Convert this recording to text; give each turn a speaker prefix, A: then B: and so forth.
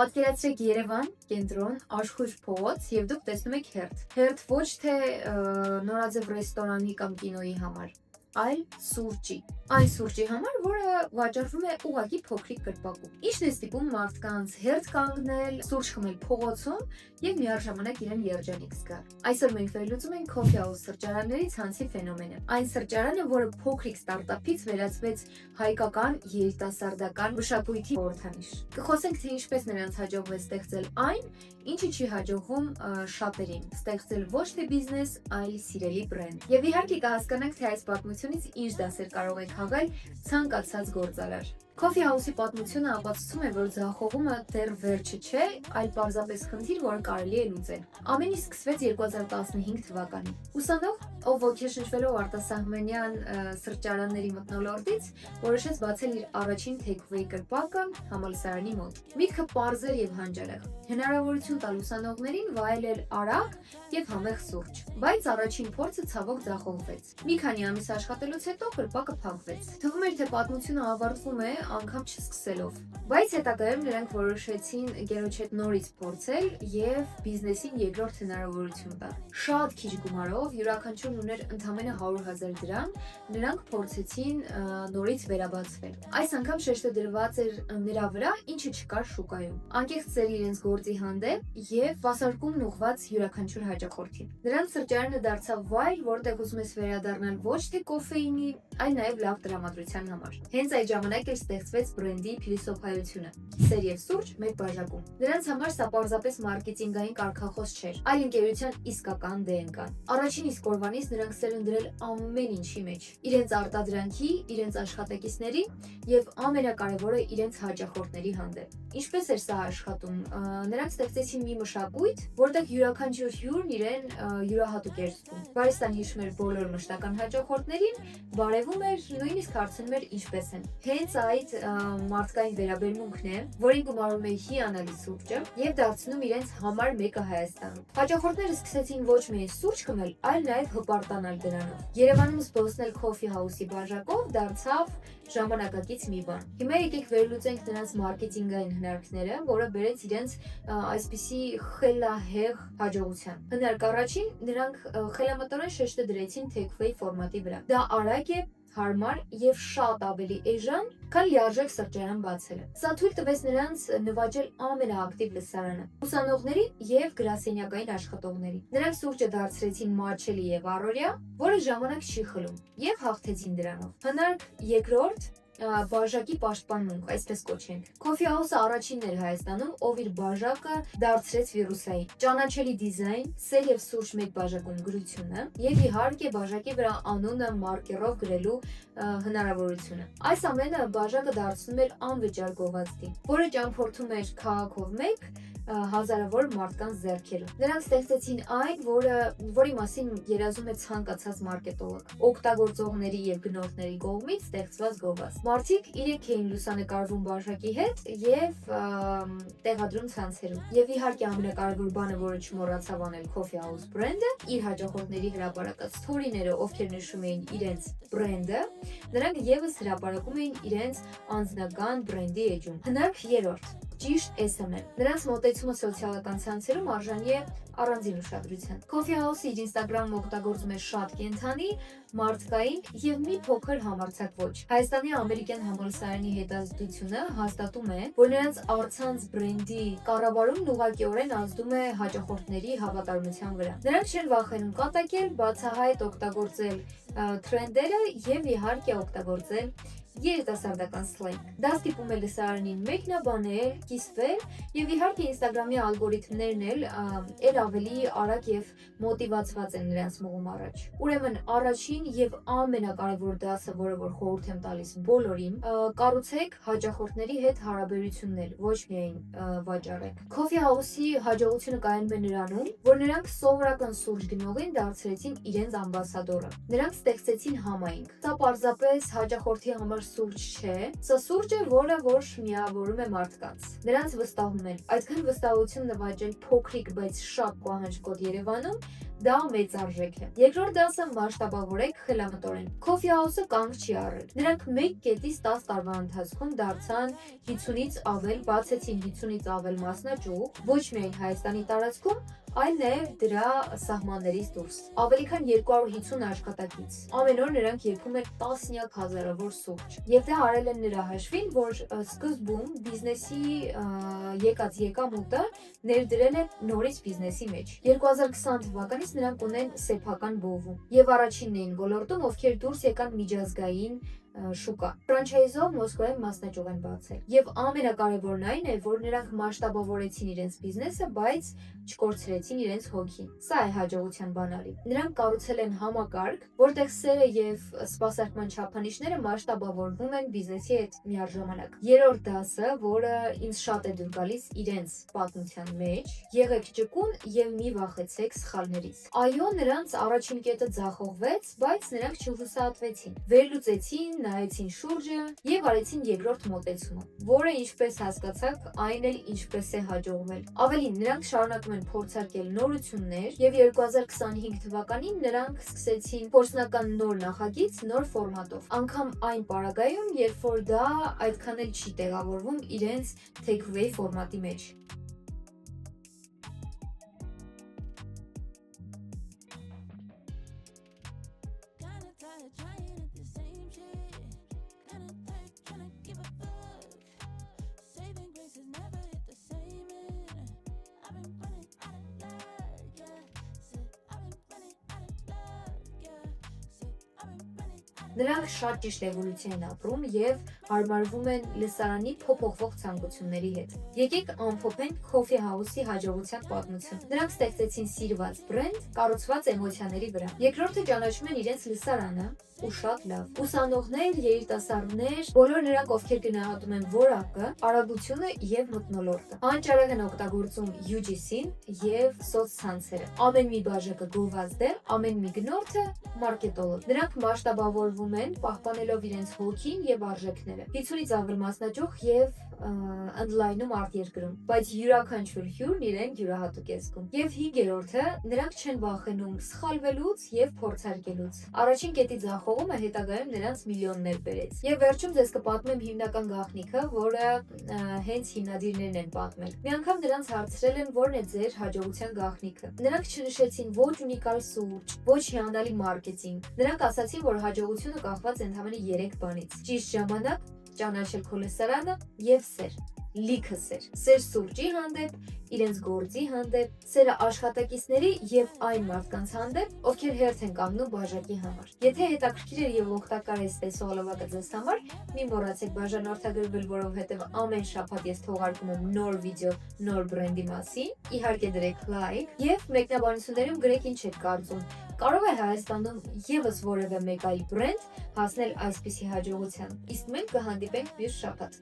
A: Պատկերացրեք Երևան, կենտրոն, աշխույժ փողոց եւ դուք տեսնում եք հերթ։ Հերթ ոչ թե նորաձև ռեստորանի կամ կինոյի համար, այլ սուրճի։ Այն սուրճի համար, որը վաճառվում է ուղղակի փոքրիկ կրպակում։ Ինչն է ստիպում մարդկանց հերթ կանգնել, սուրճ խմել փողոցում եւ միաժամանակ իրեն երջանիկ զգալ։ Այսօր մենք վերլուծում ենք Coffee House սրճարանների ցանցի ֆենոմենը։ Այն սրճարանը, որը փոքրիկ ստարտափից վերածվեց հայկական երիտասարդական մշակույթի խորհրդանիշ։ Կխոսենք, թե ինչպես նրանց հաջողվեց ստեղծել այն, ինչը չի հաջողվում շատերին, ստեղծել ոչ թե բիզնես, այլ սիրելի բրենդ։ Եվ իհարկե կհասկանանք, թե այս պատմությունից ինչ դասեր կարող ենք հավել ցանկացած գործարար։ Coffee House-ի պատմությունը ապացուցում է, որ ձախողումը դեռ վերջը չէ, այլ պարզապես խնդիր, որը կարելի է լուծել։ Ամեն ինչ սկսվեց 2015 թվականին։ Ուսանող, ով ոգեշնչվելով արտասահմանյան սրճարանների մթնոլորտից, որոշեց բացել իր առաջին take-away կրպակը համալսարանի մոտ։ Միտքը պարզ էր եւ հանճարեղ։ Հնարավորություն տալ ուսանողներին վայելել արագ եւ համեղ սուրճ, բայց առաջին փորձը ցավոք ձախողվեց։ Մի քանի ամիս աշխատելուց հետո կրպակը փակվեց։ Թվում էր, թե պատմությունը ավարտվում է անգամ չսկսելով, բայց հետագայում նրանք որոշեցին գերոջ հետ նորից փորձել եւ բիզնեսին երկրորդ հնարավորություն տալ։ Շատ քիչ գումարով, յուրաքանչյուրն ուներ ընդամենը 100,000 դրամ, նրանք փորձեցին նորից վերաբացվել։ Այս անգամ շեշտը դրված էր նրա վրա, ինչը չկար շուկայում։ Անկեղծ էր իրենց գործի հանդեպ եւ վասարկումն ուղղված յուրաքանչյուր հաճախորդին։ Նրանց սրճարանը դարձավ վայր, որտեղ ուզում ես վերադառնալ ոչ թե կոֆեինի, այլ նաեւ լավ տրամադրության համար։ Հենց այդ ժամանակ էր ստեղծվեց բրենդի փիլիսոփայությունը՝ սեր եւ սուրճ մեկ բաժակում։ Նրանց համար սա պարզապես մարքեթինգային կարգախոս չէր, այլ ընկերության իսկական DNK-ն։ Առաջին իսկ օրվանից նրանք սեր են դրել ամեն ինչի մեջ՝ իրենց արտադրանքի, իրենց աշխատակիցների եւ ամենակարևորը իրենց հաճախորդների հանդեպ։ Ինչպես էր սա աշխատում։ Նրանք ստեղծեցին մի մշակույթ, որտեղ յուրաքանչյուր հյուրն իրեն յուրահատուկ էր զգում։ Բարիստան հիշում էր բոլոր մշտական հաճախորդներին, բարևում էր, նույնիսկ հարցնում էր ինչպես են։ Հենց այդ մարդկային վերաբերմունքն է, որին գումարում է հիանալի սուրճը եւ դարձնում իրենց համար մեկը Հայաստանում։ Հաճախորդները սկսեցին ոչ միայն սուրճ խմել, այլ նաեւ հպարտանալ դրանով։ Երևանում զբոսնել Coffee House-ի բաժակով դարձավ ժամանակակից մի բան։ Հիմա եկեք վերլուծենք նրանց մարքեթինգային հնարքները, որը բերեց իրենց այսպիսի խելահեղ հաջողության։ Հնարք առաջին, նրանք խելամտորեն շեշտը դրեցին take-away ֆորմատի վրա։ Դա արագ է, հարմար եւ շատ ավելի էժան, քան լիարժեք սրճարան բացելը։ Սա թույլ տվեց նրանց նվաճել ամենաակտիվ լսարանը՝ ուսանողների եւ գրասենյակային աշխատողների։ Նրանք սուրճը դարձրեցին մատչելի եւ առօրյա, որը ժամանակ չի խլում, եւ հաղթեցին դրանով։ Հնարք երկրորդ բաժակի պաշտպանմունք, այսպես կոչենք։ Coffee House-ը առաջինն էր Հայաստանում, ով իր բաժակը դարձրեց վիրուսային։ Ճանաչելի դիզայն, սեր եւ սուրճ մեկ բաժակում գրությունը եւ իհարկե բաժակի վրա անունը մարկերով գրելու հնարավորությունը։ Այս ամենը բաժակը դարձնում էր անվճար գովազդի, որը ճամփորդում էր քաղաքով մեկ հազարավոր մարդկանց ձեռքերում։ Նրանք ստեղծեցին այն, որի մասին երազում է ցանկացած մարքետոլոգ՝ օգտագործողների եւ գնորդների կողմից ստեղծված գովազդ։ Մարդիկ իրենք էին լուսանկարվում բաժակի հետ եւ տեղադրում ցանցերում։ Եվ իհարկե ամենակարևոր բանը, որը չմոռացավ անել Coffee House բրենդը, իր հաճախորդների հրապարակած սթորիները, ովքեր նշում էին իրենց բրենդը, նրանք եւս հրապարակում էին իրենց անձնական բրենդի էջում։ Հնարք երրորդ ճիշտ SMM։ Նրանց մոտեցումը սոցիալական ցանցերում արժանի է առանձին ուշադրության։ Coffee House-ը իր Instagram-ը օգտագործում է շատ կենդանի, մարդկային եւ մի փոքր համարձակ ոճ։ Հայաստանի ամերիկյան համալսարանի հետազոտությունը հաստատում է, որ նրանց առցանց բրենդի կառավարումն ուղղակիորեն ազդում է հաճախորդների հավատարմության վրա։ Նրանք չեն վախենում կատակել, բացահայտ օգտագործել թրենդերը եւ իհարկե օգտագործել երիտասարդական սլենգ։ Դա ստիպում է լսարանին մեկնաբանել, կիսվել եւ իհարկե Instagram-ի ալգորիթմներն էլ ավելի արագ եւ մոտիվացված են նրանց մղում առաջ։ Ուրեմն առաջին եւ ամենակարևոր դասը, որը որ խորհուրդ եմ տալիս բոլորին, կառուցեք հաճախորդների հետ հարաբերություններ, ոչ միայն վաճառեք։ Coffee House-ի հաջողությունը կայանում է նրանում, որ նրանք սովորական սուրճ գնողին դարձրեցին իրենց ամբասադորը։ Նրանք ստեղծեցին համայնք։ Սա պարզապես հաճախորդի համար սուրճ չէ, սա սուրճ է, որը որ միավորում է մարդկանց։ Նրանց վստահում են։ Այդքան վստահություն նվաճել փոքրիկ, բայց շատ պահանջկոտ Երևանում Դա մեծ արժեք է։ Երկրորդ դասը մասշտաբավորեք խելամտորեն։ Coffee House-ը կանգ չի առել։ Նրանք 1 կետից 10 տարվա ընթացքում դարձան 50-ից ավել, բացեցին 50-ից ավել մասնաճյուղ, ոչ միայն Հայաստանի տարածքում, այլ նաև դրա սահմաններից դուրս։ Ավելի քան 250 աշխատակից։ Ամեն օր նրանք երգում են տասնյակ հազարավոր սուրճ։ Եվ դա արել են նրա հաշվին, որ սկզբում բիզնեսի եկած եկամուտը ներդրել է նորից բիզնեսի մեջ։ 2020 թվականից նրանք ունեն սեփական բովում եւ առաջինն էին ոլորտում, ովքեր դուրս եկան միջազգային շուկա։ Ֆրանչայզով Մոսկվայում մասնաճյուղ են բացել։ Եվ ամենակարևորն այն է, որ նրանք մասշտաբավորեցին իրենց բիզնեսը, բայց չկորցրեցին իրենց հոգին։ Սա է հաջողության բանալի։ Նրանք կառուցել են համակարգ, որտեղ սերը եւ սպասարկման չափանիշները մասշտաբավորվում են բիզնեսի հետ միաժամանակ։ Երրորդ դասը, որը ինձ շատ է դուր գալիս իրենց պատմության մեջ, եղեք ճկուն եւ մի վախեցեք սխալներից։ Այո, նրանց առաջին կետը ձախողվեց, բայց նրանք չհուսահատվեցին։ Վերլուծեցին, նայեցին շուրջը եւ արեցին երկրորդ մոտեցումը, որը ինչպես հասկացաք, այն էլ ինչպես է հաջողվել։ Ավելին, նրանք շարունակում են փորձարկել նորություններ եւ 2025 թվականին նրանք սկսեցին փորձնական նոր նախագիծ, նոր ֆորմատով։ Անկամ այն պարագայում, երբ որ դա այդքան էլ չի տեղավորվում իրենց takeaway ֆորմատի մեջ։ Նրանք շատ ճիշտ էվոլյուցիա են ապրում եւ հարմարվում են լսարանի փոփոխվող ցանկությունների հետ։ Եկեք ամփոփենք Coffee House-ի հաջողության պատմությունը։ Նրանք ստեղծեցին սիրված բրենդ, կառուցված էմոցիաների վրա։ Երկրորդը ճանաչում են իրենց լսարանը ու շատ լավ։ Ուսանողներ, երիտասարդներ, բոլոր նրանք, ովքեր գնահատում են որակը, արագությունը եւ մթնոլորտը։ Հանճարեղ են օգտագործում UGC-ին եւ սոցցանցերը։ Ամեն մի բաժակը գովազդ է, ամեն մի գնորդը մարքետոլոգ։ Նրանք մասշտաբավորվում են, պահպանելով իրենց հոգին եւ արժեքները։ 50-ից ավել մասնաճյուղ եւ ընդլայնում արտերկրում, բայց յուրաքանչյուր հյուրն իրեն յուրահատուկ է զգում։ Եվ 5-րդը, նրանք չեն վախենում սխալվելուց եւ փորձարկելուց։ Առաջին կետի ձախողումը հետագայում նրանց միլիոններ բերեց։ Եվ վերջում ձեզ կպատմեմ հիմնական գաղտնիքը, որը հենց հիմնադիրներն են պատմել։ Մի անգամ նրանց հարցրել են, որն է ձեր հաջողության գաղտնիքը։ Նրանք չնշեցին ոչ ունիկալ սուրճ, ոչ հիանալի մարքեթինգ։ Նրանք ասացին, որ հաջողությունը կախված է ընդհանրապես 3 բանից՝ ճիշտ ժամանակ, ճանաչել քո լսարանը եւ սեր, լիքը սեր սուրճի հանդեպ, իրենց գործի հանդեպ, սերը աշխատակիցների եւ այն մարդկանց հանդեպ, ովքեր հերթ են կանգնում բաժակի համար։ Եթե հետաքրքիր է եւ օգտակար է տեսող լավակը ձեզ համար, մի մոռացեք բաժանորդագրվել, որովհետեւ ամեն շաբաթ ես թողարկում եմ նոր վիդեո նոր բրենդի մասին։ Իհարկե դրեք լայք եւ մեկնաբանություններում գրեք ինչ եք կարծում։ Կարող է Հայաստանում եւս որևէ մեկ այլ բրենդ հասնել այսպիսի հաջողության։ Իսկ մենք կհանդիպենք մյուս շաբաթ։